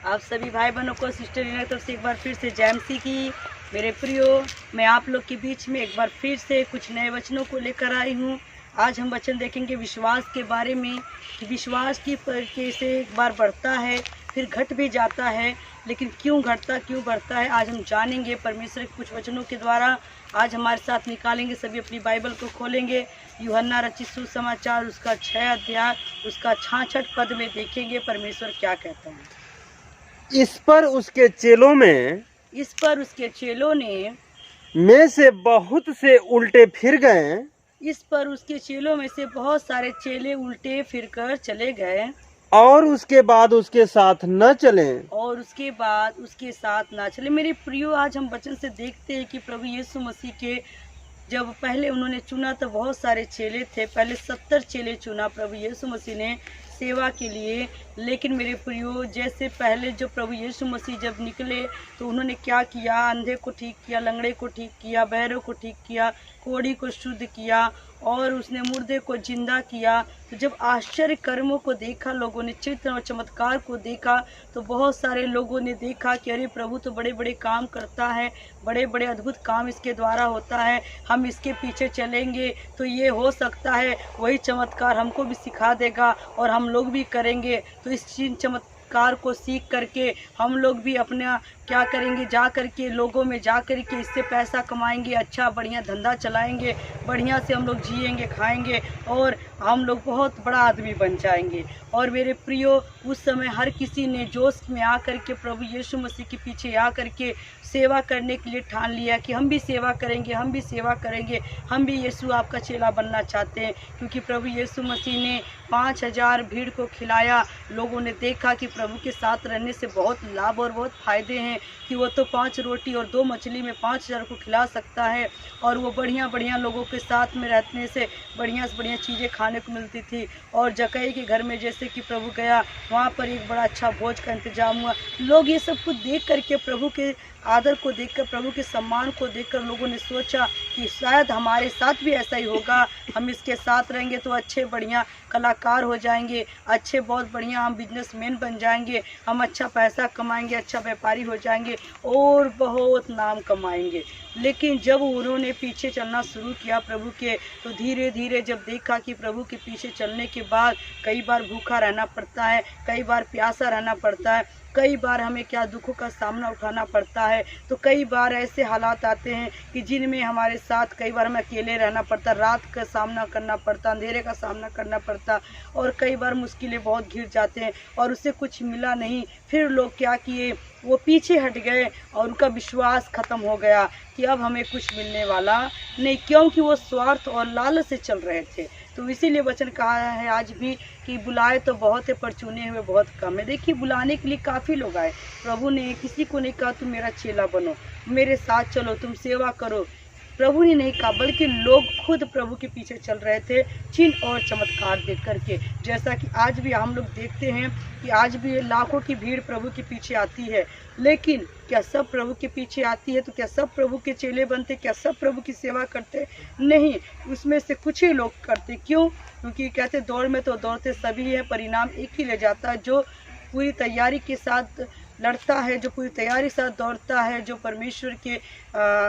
आप सभी भाई बहनों को सिस्टर रीना की तरफ से एक बार फिर से जय मसीह की। मेरे प्रियो, मैं आप लोग के बीच में एक बार फिर से कुछ नए वचनों को लेकर आई हूँ। आज हम वचन देखेंगे विश्वास के बारे में कि विश्वास की कैसे एक बार बढ़ता है फिर घट भी जाता है, लेकिन क्यों घटता क्यों बढ़ता है आज हम जानेंगे परमेश्वर के कुछ वचनों के द्वारा। आज हमारे साथ निकालेंगे, सभी अपनी बाइबल को खोलेंगे। यूहन्ना रचित सुसमाचार उसका 6 अध्याय उसका 66 पद में देखेंगे परमेश्वर क्या कहता है। इस पर उसके चेलों ने में से बहुत से उल्टे फिर गए। इस पर उसके चेलों में से बहुत सारे चेले उल्टे फिरकर चले गए और उसके बाद उसके साथ न चले। मेरे प्रियो, आज हम वचन से देखते हैं कि प्रभु यीशु मसीह के जब पहले उन्होंने चुना तो बहुत सारे चेले थे। पहले 70 चेले चुना प्रभु यीशु मसीह ने सेवा के लिए। लेकिन मेरे प्रियो, जैसे पहले जो प्रभु यीशु मसीह जब निकले तो उन्होंने क्या किया, अंधे को ठीक किया, लंगड़े को ठीक किया, बहरों को ठीक किया, कोढ़ी को शुद्ध किया और उसने मुर्दे को जिंदा किया। तो जब आश्चर्य कर्मों को देखा, लोगों ने चित्र और चमत्कार को देखा, तो बहुत सारे लोगों ने देखा कि अरे प्रभु तो बड़े बड़े काम करता है, बड़े बड़े अद्भुत काम इसके द्वारा होता है, हम इसके पीछे चलेंगे तो ये हो सकता है वही चमत्कार हमको भी सिखा देगा और हम लोग भी करेंगे। तो इस चमत्कार को सीख करके हम लोग भी अपना क्या करेंगे, जा करके लोगों में जा करके इससे पैसा कमाएंगे, अच्छा बढ़िया धंधा चलाएंगे, बढ़िया से हम लोग जिएंगे खाएंगे और हम लोग बहुत बड़ा आदमी बन जाएंगे। और मेरे प्रियो, उस समय हर किसी ने जोश में आकर के प्रभु यीशु मसीह के पीछे आकर के सेवा करने के लिए ठान लिया कि हम भी सेवा करेंगे, हम भी सेवा करेंगे, हम भी यीशु आपका चेला बनना चाहते हैं। क्योंकि प्रभु यीशु मसीह ने 5000 भीड़ को खिलाया। लोगों ने देखा कि प्रभु के साथ रहने से बहुत लाभ और बहुत फायदे हैं कि वो तो 5 रोटी और 2 मछली में 5000 को खिला सकता है। और वो बढ़िया बढ़िया लोगों के साथ में रहने से बढ़िया से बढ़िया चीज़ें खाने को मिलती थी। और जक्कई के घर में जैसे कि प्रभु गया, वहाँ पर एक बड़ा अच्छा भोज का इंतजाम हुआ। लोग ये सब कुछ देख करके, प्रभु के आदर को देखकर, प्रभु के सम्मान को देखकर लोगों ने सोचा कि शायद हमारे साथ भी ऐसा ही होगा, हम इसके साथ रहेंगे तो अच्छे बढ़िया कलाकार हो जाएंगे, अच्छे बहुत बढ़िया हम बिजनेसमैन बन जाएंगे, हम अच्छा पैसा कमाएंगे, अच्छा व्यापारी हो जाएंगे और बहुत नाम कमाएंगे। लेकिन जब उन्होंने पीछे चलना शुरू किया प्रभु के, तो धीरे धीरे जब देखा कि प्रभु के पीछे चलने के बाद कई बार भूखा रहना पड़ता है, कई बार प्यासा रहना पड़ता है, कई बार हमें क्या दुखों का सामना उठाना पड़ता है। तो कई बार ऐसे हालात आते हैं कि जिनमें हमारे साथ कई बार हमें अकेले रहना पड़ता, रात का सामना करना पड़ता, अंधेरे का सामना करना पड़ता और कई बार मुश्किलें बहुत घिर जाते हैं और उससे कुछ मिला नहीं। फिर लोग क्या किए, वो पीछे हट गए और उनका विश्वास खत्म हो गया कि अब हमें कुछ मिलने वाला नहीं, क्योंकि वो स्वार्थ और लालच से चल रहे थे। तो इसीलिए वचन कहा है आज भी कि बुलाए तो बहुत है पर चुने हुए बहुत कम है। देखिए, बुलाने के लिए काफ़ी लोग आए, प्रभु ने किसी को नहीं कहा तुम मेरा चेला बनो, मेरे साथ चलो, तुम सेवा करो। प्रभु ने नहीं कहा, बल्कि लोग खुद प्रभु के पीछे चल रहे थे चिन्ह और चमत्कार देख करके। जैसा कि आज भी हम लोग देखते हैं कि आज भी लाखों की भीड़ प्रभु के पीछे आती है। लेकिन क्या सब प्रभु के पीछे आती है तो क्या सब प्रभु के चेले बनते, क्या सब प्रभु की सेवा करते? नहीं, उसमें से कुछ ही लोग करते। क्यों? क्योंकि कहते दौड़ में तो दौड़ते सभी है, परिणाम एक ही ले जाता है। जो पूरी तैयारी के साथ लड़ता है, जो पूरी तैयारी के साथ दौड़ता है, जो परमेश्वर के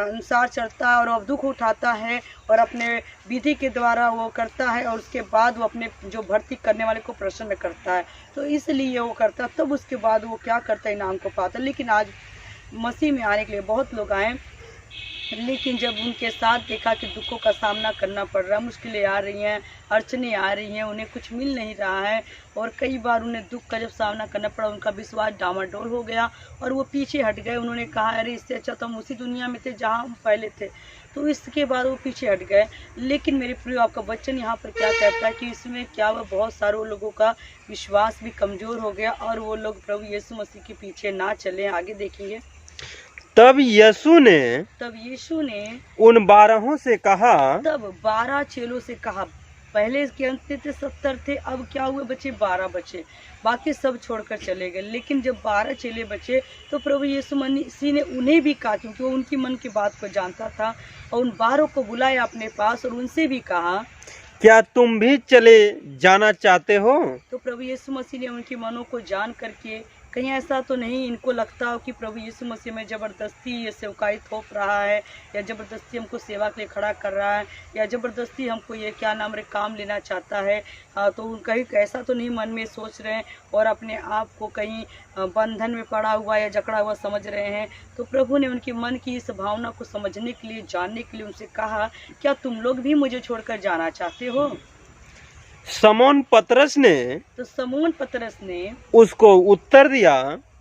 अनुसार चलता है और अब दुख उठाता है और अपने विधि के द्वारा वो करता है और उसके बाद वो अपने जो भर्ती करने वाले को प्रसन्न करता है, तो इसलिए वो करता है। तब उसके बाद वो क्या करता है, इनाम को पाता है। लेकिन आज मसीह में आने के लिए बहुत लोग आए, लेकिन जब उनके साथ देखा कि दुखों का सामना करना पड़ रहा है, मुश्किलें आ रही हैं, अड़चनें आ रही हैं, उन्हें कुछ मिल नहीं रहा है और कई बार उन्हें दुख का जब सामना करना पड़ा, उनका विश्वास डामाडोल हो गया और वो पीछे हट गए। उन्होंने कहा अरे इससे अच्छा तो हम उसी दुनिया में थे जहाँ हम पहले थे। तो इसके बाद वो पीछे हट गए। लेकिन मेरे प्रिय, आपका वचन यहाँ पर क्या कहता है कि इसमें क्या हुआ, बहुत सारे लोगों का विश्वास भी कमज़ोर हो गया और वो लोग प्रभु यीशु मसीह के पीछे ना चले। आगे देखेंगे। तब यीशु ने उन 12 से कहा, तब 12 चेलों से कहा। पहले के अंत थे 70 थे, अब क्या हुए, बचे 12 बचे, बाकी सब छोड़कर चले गए। लेकिन जब 12 चेले बचे तो प्रभु यीशु मसीह ने उन्हें भी कहा, क्योंकि वो उनकी मन की बात को जानता था, और उन 12 को बुलाया अपने पास और उनसे भी कहा क्या तुम भी चले जाना चाहते हो? तो प्रभु यीशु मसीह ने उनके मनों को जान करके कहीं ऐसा तो नहीं इनको लगता हो कि प्रभु यीशु मसीह में ज़बरदस्ती ये सेवकाई थोप रहा है, या ज़बरदस्ती हमको सेवा के लिए खड़ा कर रहा है, या ज़बरदस्ती हमको ये क्या नाम रे काम लेना चाहता है। तो कहीं ऐसा तो नहीं मन में सोच रहे हैं और अपने आप को कहीं बंधन में पड़ा हुआ या जकड़ा हुआ समझ रहे हैं। तो प्रभु ने उनके मन की इस भावना को समझने के लिए, जानने के लिए उनसे कहा, क्या तुम लोग भी मुझे छोड़कर जाना चाहते हो? समौन पतरस ने तो समून पतरस ने उसको उत्तर दिया,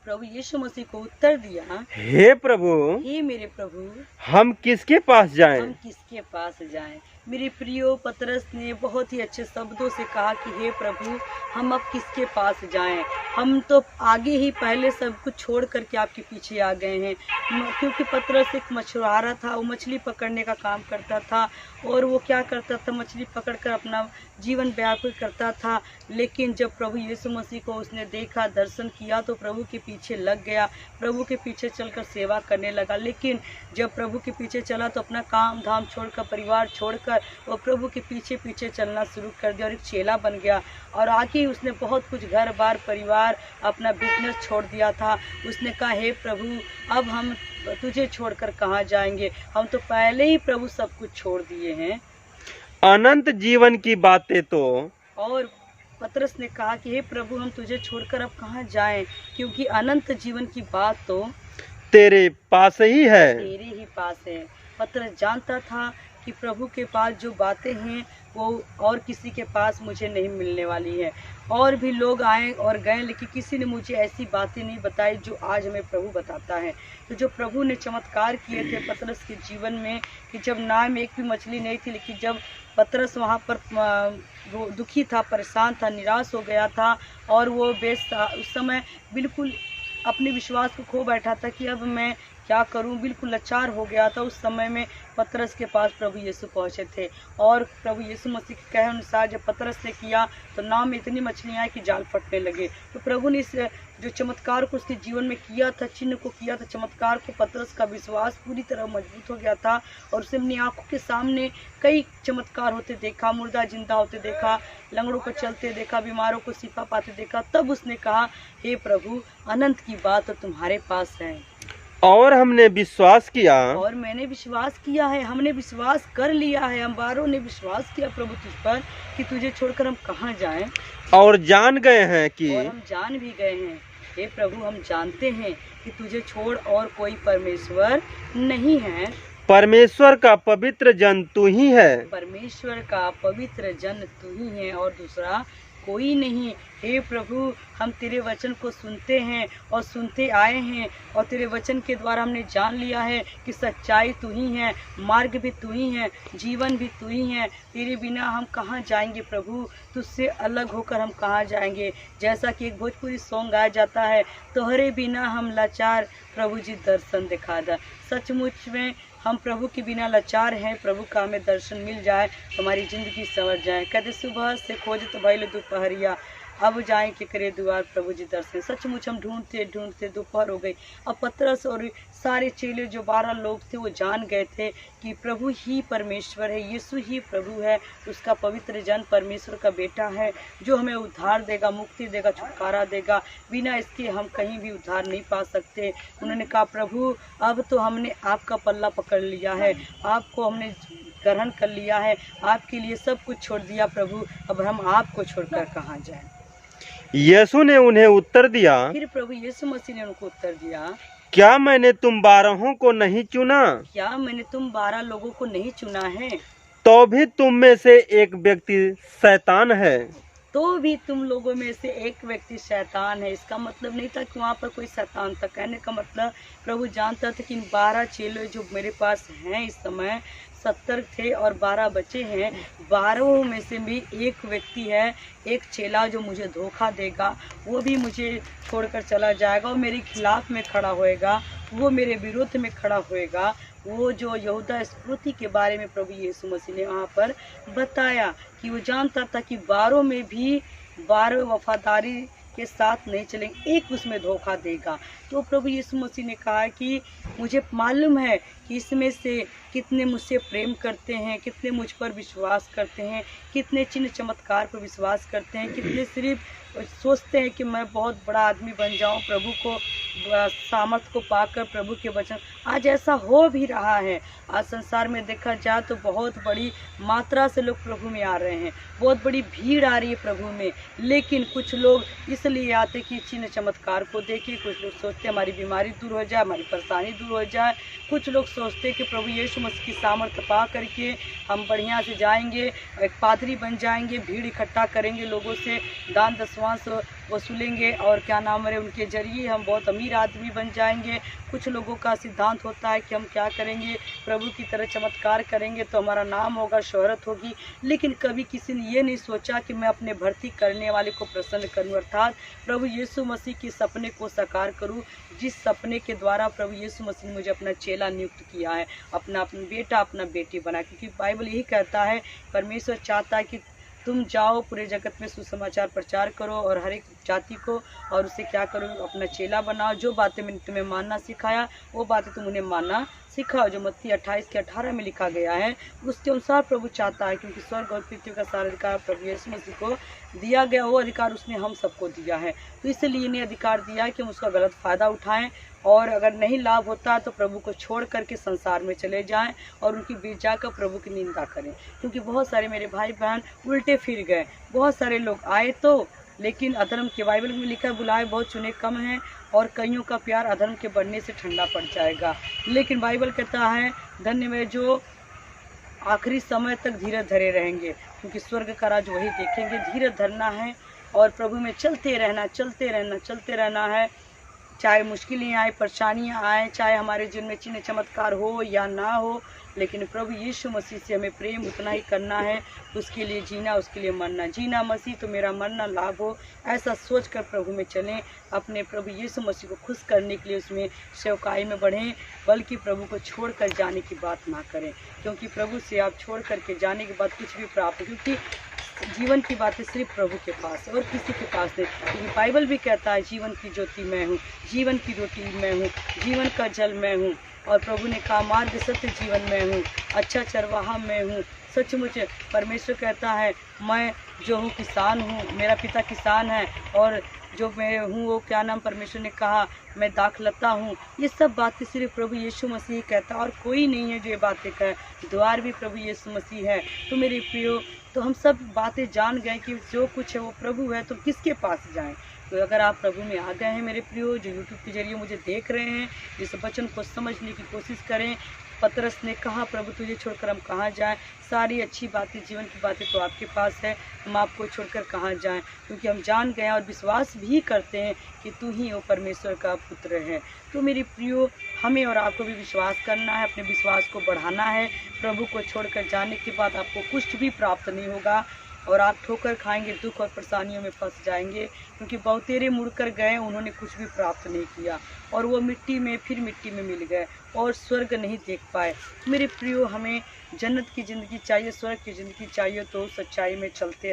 प्रभु यीशु मसीह को उत्तर दिया, हे प्रभु, हे मेरे प्रभु, हम किसके पास जाएं? हम किसके पास जाएं? मेरे प्रियो, पतरस ने बहुत ही अच्छे शब्दों से कहा कि हे प्रभु, हम अब किसके पास जाएं? हम तो आगे ही पहले सब कुछ छोड़ करके आपके पीछे आ गए हैं। क्योंकि पतरस एक मछुआरा था, वो मछली पकड़ने का काम करता था और वो क्या करता था, मछली पकड़कर अपना जीवन व्यापक करता था। लेकिन जब प्रभु यीशु मसीह को उसने देखा, दर्शन किया, तो प्रभु के पीछे लग गया, प्रभु के पीछे चलकर सेवा करने लगा। लेकिन जब प्रभु के पीछे चला तो अपना काम धाम छोड़कर, परिवार छोड़कर वो प्रभु के पीछे पीछे चलना शुरू कर दिया और एक चेला बन गया। और आगे उसने बहुत कुछ घर बार, परिवार, अपना बिजनेस छोड़ दिया था। उसने कहा, हे प्रभु, अब हम तुझे छोड़कर कहाँ जाएंगे? हम तो पहले ही प्रभु सब कुछ छोड़ दिए हैं। अनंत जीवन की बातें तो। और पतरस ने कहा कि हे प्रभु, हम तुझे छोड़कर अब कहाँ जाएं? क्योंकि अनंत जीवन की बात तो तेरे पास ही है। तेरे ही पास है। पतरस जानता था कि प्रभु के पास जो बातें हैं वो और किसी के पास मुझे नहीं मिलने वाली है। और भी लोग आए और गए, लेकिन किसी ने मुझे ऐसी बातें नहीं बताई जो आज हमें प्रभु बताता है। तो जो प्रभु ने चमत्कार किए थे पतरस के जीवन में, कि जब नाव में एक भी मछली नहीं थी, लेकिन जब पतरस वहाँ पर दुखी था, परेशान था, निराश हो गया था और वो उस समय बिल्कुल अपने विश्वास को खो बैठा था कि अब मैं क्या करूं, बिल्कुल लाचार हो गया था। उस समय में पतरस के पास प्रभु यीशु पहुंचे थे और प्रभु यीशु मसीह के कहे अनुसार जब पतरस ने किया तो नाव में इतनी मछलियां आई कि जाल फटने लगे। तो प्रभु ने इस जो चमत्कार को उसके जीवन में किया था, चिन्ह को किया था, चमत्कार को, पतरस का विश्वास पूरी तरह मजबूत हो गया था और उसे अपनी आंखों के सामने कई चमत्कार होते देखा, मुर्दा जिंदा होते देखा, लंगड़ों को चलते देखा, बीमारों को शिफा पाते देखा। तब उसने कहा, हे प्रभु, अनंत की बात तो तुम्हारे पास है और हमने विश्वास किया, और मैंने विश्वास किया है, हमने विश्वास कर लिया है, हम बारों ने विश्वास किया प्रभु तुझ पर कि तुझे छोड़कर हम कहाँ जाएं। और जान गए हैं कि, और हम जान भी गए हैं, हे प्रभु, हम जानते हैं कि तुझे छोड़ और कोई परमेश्वर नहीं है। परमेश्वर का पवित्र जन तू ही है। परमेश्वर का पवित्र जन तू ही है और दूसरा कोई नहीं। हे प्रभु, हम तेरे वचन को सुनते हैं और सुनते आए हैं और तेरे वचन के द्वारा हमने जान लिया है कि सच्चाई तू ही है, मार्ग भी तू ही है, जीवन भी तू ही है। तेरे बिना हम कहाँ जाएंगे प्रभु? तुझसे अलग होकर हम कहाँ जाएंगे? जैसा कि एक भोजपुरी सॉन्ग गाया जाता है, तोहरे बिना हम लाचार, प्रभु जी दर्शन दिखा दा। सचमुच में हम प्रभु के बिना लाचार हैं। प्रभु का हमें दर्शन मिल जाए, हमारी ज़िंदगी संवर जाए। कहते सुबह से खोज तो भइल दोपहरिया, अब जाए के करे दुआर, प्रभु जी दर्शन। सचमुच हम ढूंढते ढूंढते दोपहर हो गई। अब पतरस और सारे चेले जो 12 लोग थे वो जान गए थे कि प्रभु ही परमेश्वर है, यीशु ही प्रभु है, उसका पवित्र जन परमेश्वर का बेटा है जो हमें उद्धार देगा, मुक्ति देगा, छुटकारा देगा। बिना इसके हम कहीं भी उद्धार नहीं पा सकते। उन्होंने कहा, प्रभु, अब तो हमने आपका पल्ला पकड़ लिया है, आपको हमने ग्रहण कर लिया है, आपके लिए सब कुछ छोड़ दिया प्रभु, अब हम आपको छोड़कर कहाँ जाएं? यीशु ने उन्हें उत्तर दिया, फिर प्रभु यीशु मसीह ने उनको उत्तर दिया, क्या मैंने तुम 12 को नहीं चुना? क्या मैंने तुम 12 लोगों को नहीं चुना है? तो भी तुम में से एक व्यक्ति शैतान है। तो भी तुम लोगों में से एक व्यक्ति शैतान है। इसका मतलब नहीं था कि वहाँ पर कोई शैतान था। कहने का मतलब प्रभु जानता था कि इन 12 चेले जो मेरे पास हैं इस समय 70 थे और 12 बचे हैं। 12 में से भी एक व्यक्ति है, एक चेला जो मुझे धोखा देगा, वो भी मुझे छोड़कर चला जाएगा, वो मेरे खिलाफ में खड़ा होएगा, वो मेरे विरुद्ध में खड़ा होएगा। वो जो यहूदा इस्करियोती के बारे में प्रभु यीशु मसीह ने वहाँ पर बताया कि वो जानता था कि 12 में भी 12 वफादारी के साथ नहीं चलेंगे, एक उसमें धोखा देगा। तो प्रभु यीशु मसीह ने कहा कि मुझे मालूम है कि इसमें से कितने मुझसे प्रेम करते हैं, कितने मुझ पर विश्वास करते हैं, कितने चिन्ह चमत्कार पर विश्वास करते हैं, कितने सिर्फ सोचते हैं कि मैं बहुत बड़ा आदमी बन जाऊं, प्रभु को सामर्थ को पाकर प्रभु के वचन, आज ऐसा हो भी रहा है। आज संसार में देखा जाए तो बहुत बड़ी मात्रा से लोग प्रभु में आ रहे हैं, बहुत बड़ी भीड़ आ रही है प्रभु में। लेकिन कुछ लोग इसलिए आते कि चिन्ह चमत्कार को देखें, कुछ लोग सोचते हैं हमारी बीमारी दूर हो जाए, हमारी परेशानी दूर हो जाए, कुछ लोग सोचते हैं कि प्रभु यीशु मसीह की सामर्थ पा करके हम बढ़िया से जाएंगे, एक पादरी बन जाएंगे, भीड़ इकट्ठा करेंगे, लोगों से दान दशवांश वसूलेंगे और क्या नाम है उनके जरिए हम बहुत अमीर आदमी बन जाएंगे। कुछ लोगों का सिद्धांत होता है कि हम क्या करेंगे, प्रभु की तरह चमत्कार करेंगे तो हमारा नाम होगा, शोहरत होगी। लेकिन कभी किसी ने ये नहीं सोचा कि मैं अपने भर्ती करने वाले को प्रसन्न करूं, अर्थात प्रभु यीशु मसीह के सपने को साकार करूं, जिस सपने के द्वारा प्रभु यीशु मसीह ने मुझे अपना चेला नियुक्त किया है, अपना बेटा अपना बेटी बना। क्योंकि बाइबल यही कहता है, परमेश्वर चाहता है कि तुम जाओ पूरे जगत में सुसमाचार प्रचार करो और हर एक जाति को, और उसे क्या करो, अपना चेला बनाओ। जो बातें मैंने तुम्हें मानना सिखाया वो बातें तुम उन्हें मानना सिखाओ, जो मत्ती 28:18 में लिखा गया है। उसके अनुसार प्रभु चाहता है, क्योंकि स्वर्ग और पृथ्वी का सारा अधिकार प्रभु यीशु मसीह को दिया गया, वो अधिकार उसने हम सबको दिया है। तो इसलिए इन्हें अधिकार दिया है कि हम उसका गलत फ़ायदा उठाएं, और अगर नहीं लाभ होता तो प्रभु को छोड़ करके संसार में चले जाएं और उनकी बीच जाकर प्रभु की निंदा करें। क्योंकि बहुत सारे मेरे भाई बहन उल्टे फिर गए, बहुत सारे लोग आए तो, लेकिन अधर्म के, बाइबल में लिखा है बुलाए बहुत चुने कम हैं और कईयों का प्यार अधर्म के बढ़ने से ठंडा पड़ जाएगा। लेकिन बाइबल कहता है धन्य में जो आखिरी समय तक धीरज धरे रहेंगे, क्योंकि स्वर्ग का राज वही देखेंगे। धीरज धरना है और प्रभु में चलते रहना, चलते रहना, चलते रहना है। चाहे मुश्किलें आए, परेशानियां आए, चाहे हमारे जीवन में चिन्ह चमत्कार हो या ना हो, लेकिन प्रभु यीशु मसीह से हमें प्रेम उतना ही करना है, उसके लिए जीना, उसके लिए मरना। जीना मसीह तो मेरा मरना लाभ हो, ऐसा सोचकर प्रभु में चलें। अपने प्रभु यीशु मसीह को खुश करने के लिए उसमें सेवकाई में बढ़ें, बल्कि प्रभु को छोड़कर जाने की बात ना करें। क्योंकि प्रभु से आप छोड़ करके जाने के बाद कुछ भी प्राप्त, क्योंकि जीवन की बातें सिर्फ प्रभु के पास है और किसी के पास नहीं। क्योंकि बाइबल भी कहता है जीवन की ज्योति मैं हूँ, जीवन की रोटी मैं हूँ, जीवन का जल मैं हूँ। और प्रभु ने कहा मार्ग सत्य जीवन मैं हूँ, अच्छा चरवाहा मैं हूँ। सचमुच परमेश्वर कहता है मैं जो हूँ किसान हूँ, मेरा पिता किसान है, और जो मैं हूँ वो क्या नाम, परमेश्वर ने कहा मैं दाखलता हूँ। ये सब बातें सिर्फ प्रभु यीशु मसीह कहता है और कोई नहीं है जो ये बातें कहे। द्वार भी प्रभु यीशु मसीह है। तो मेरे प्रियो, तो हम सब बातें जान गए कि जो कुछ है वो प्रभु है, तो किसके पास जाएं। तो अगर आप प्रभु में आ गए हैं मेरे प्रियो, जो यूट्यूब के जरिए मुझे देख रहे हैं, इस वचन को समझने की कोशिश करें। पतरस ने कहा प्रभु तुझे छोड़कर हम कहाँ जाएं, सारी अच्छी बातें, जीवन की बातें तो आपके पास है, हम आपको छोड़कर कहाँ जाएं। क्योंकि हम जान गए और विश्वास भी करते हैं कि तू ही वो परमेश्वर का पुत्र है। तो मेरे प्रियो, हमें और आपको भी विश्वास करना है, अपने विश्वास को बढ़ाना है। प्रभु को छोड़कर जाने के बाद आपको कुछ भी प्राप्त नहीं होगा और आप ठोकर खाएंगे, दुख और परेशानियों में फंस जाएंगे। क्योंकि बहुतेरे मुड़कर गए, उन्होंने कुछ भी प्राप्त नहीं किया और वो मिट्टी में फिर मिट्टी में मिल गए और स्वर्ग नहीं देख पाए। मेरे प्रियो, हमें जन्नत की ज़िंदगी चाहिए, स्वर्ग की ज़िंदगी चाहिए, तो सच्चाई में चलते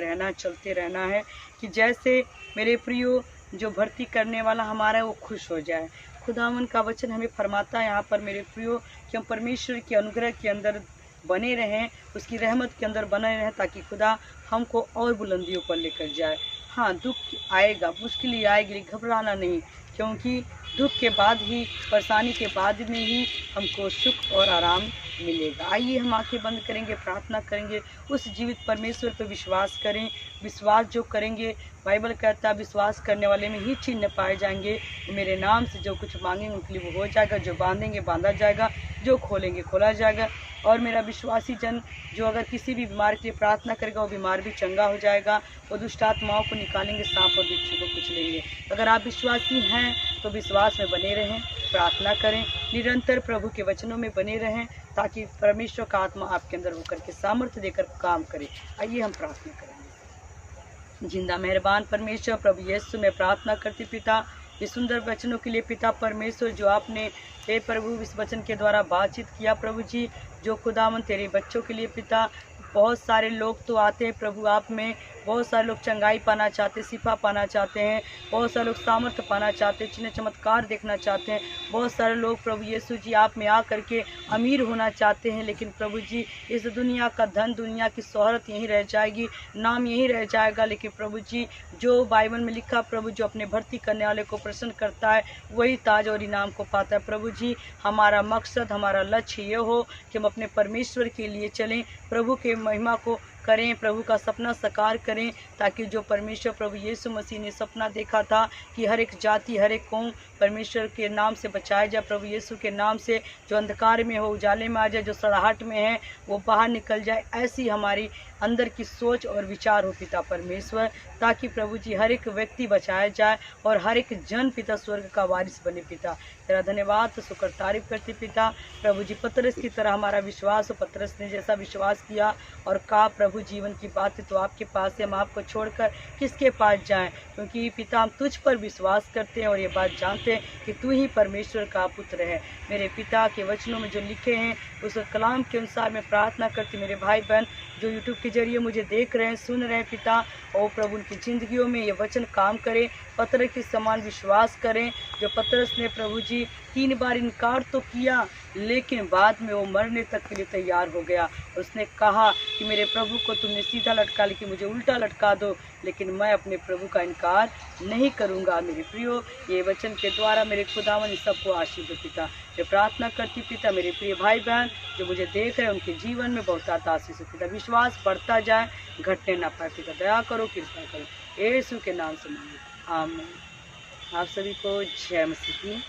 रहना है कि जैसे मेरे प्रियो जो भर्ती करने वाला हमारा है वो खुश हो जाए। खुदावन का वचन हमें फरमाता है यहाँ पर मेरे प्रियो कि हम परमेश्वर के अनुग्रह के अंदर बने रहें, उसकी रहमत के अंदर बने रहें, ताकि खुदा हमको और बुलंदियों पर लेकर जाए। हाँ, दुख आएगा, मुश्किलें आएगी, घबराना नहीं, क्योंकि दुख के बाद ही, परेशानी के बाद में ही हमको सुख और आराम मिलेगा। आइए हम आंखें बंद करेंगे, प्रार्थना करेंगे, उस जीवित परमेश्वर पर विश्वास करें। विश्वास जो करेंगे, बाइबल कहता है विश्वास करने वाले में ही चिन्ह पाए जाएंगे। मेरे नाम से जो कुछ मांगेंगे उनके लिए वो हो जाएगा, जो बांधेंगे बांधा जाएगा, जो खोलेंगे खोला जाएगा। और मेरा विश्वासी जन जो अगर किसी भी बीमार के लिए प्रार्थना करेगा, वो बीमार भी चंगा हो जाएगा। वो दुष्ट आत्माओं को निकालेंगे, सांप और बिच्छू को कुछ लेंगे। अगर आप विश्वासी हैं तो विश्वास में बने रहें, प्रार्थना करें, निरंतर प्रभु के वचनों में बने रहें, ताकि परमेश्वर का आत्मा आपके अंदर होकर के सामर्थ्य देकर काम करे। आइए हम प्रार्थना करेंगे। जिंदा मेहरबान परमेश्वर, प्रभु यीशु में प्रार्थना करती पिता, ये सुंदर वचनों के लिए पिता परमेश्वर, जो आपने हे प्रभु इस वचन के द्वारा बातचीत किया प्रभु जी, जो खुदावन तेरे बच्चों के लिए पिता बहुत सारे लोग तो आते हैं प्रभु आप में, बहुत सारे लोग चंगाई पाना चाहते हैं, शिफा पाना चाहते हैं, बहुत सारे लोग सामर्थ्य पाना चाहते हैं, चिन्ह चमत्कार देखना चाहते हैं। बहुत सारे लोग प्रभु यीशु जी आप में आ करके अमीर होना चाहते हैं, लेकिन प्रभु जी इस दुनिया का धन, दुनिया की शोहरत यहीं रह जाएगी, नाम यहीं रह जाएगा। लेकिन प्रभु जी जो बाइबल में लिखा प्रभु, जो अपने भर्ती करने वाले को प्रसन्न करता है वही ताज और इनाम को पाता है। प्रभु जी हमारा मकसद, हमारा लक्ष्य ये हो कि हम अपने परमेश्वर के लिए चलें, प्रभु के महिमा को करें, प्रभु का सपना साकार करें, ताकि जो परमेश्वर प्रभु यीशु मसीह ने सपना देखा था कि हर एक जाति, हर एक कौम परमेश्वर के नाम से बचाया जाए, प्रभु यीशु के नाम से जो अंधकार में हो उजाले में आ जाए, जो सड़ाहट में है वो बाहर निकल जाए, ऐसी हमारी अंदर की सोच और विचार हो पिता परमेश्वर, ताकि प्रभु जी हर एक व्यक्ति बचाया जाए और हर एक जन पिता स्वर्ग का वारिस बने। पिता तेरा धन्यवाद, तो शुक्र तारीफ करते पिता। प्रभु जी पतरस की तरह हमारा विश्वास हो, पतरस ने जैसा विश्वास किया और कहा प्रभु जीवन की बात है तो आपके पास है, हम आपको छोड़कर किसके पास जाएं, क्योंकि पिता हम तुझ पर विश्वास करते हैं और ये बात जानते हैं कि तू ही परमेश्वर का पुत्र है। मेरे पिता के वचनों में जो लिखे हैं उस कलाम के अनुसार मैं प्रार्थना करती, मेरे भाई बहन जो यूट्यूब के जरिए मुझे देख रहे हैं, सुन रहे हैं पिता, और प्रभु उनकी ज़िंदगियों में ये वचन काम करे, पतरस के समान विश्वास करें। जो पतरस ने प्रभु जी 3 बार इनकार तो किया, लेकिन बाद में वो मरने तक के लिए तैयार हो गया। उसने कहा कि मेरे प्रभु को तुमने सीधा लटका, लेकिन मुझे उल्टा लटका दो, लेकिन मैं अपने प्रभु का इनकार नहीं करूँगा। मेरे प्रियो, ये वचन के द्वारा मेरे खुदावन सबको आशीष दो पिता। मैं प्रार्थना करती पिता, मेरे प्रिय भाई बहन जो मुझे देख रहे हैं उनके जीवन में बहुत आशीष हो पिता, विश्वास बढ़ता जाए, घटने ना पाए पिता, दया करो, कृपा करो, यीशु के नाम से मांगे, आमीन। आप सभी को जय मसीह की।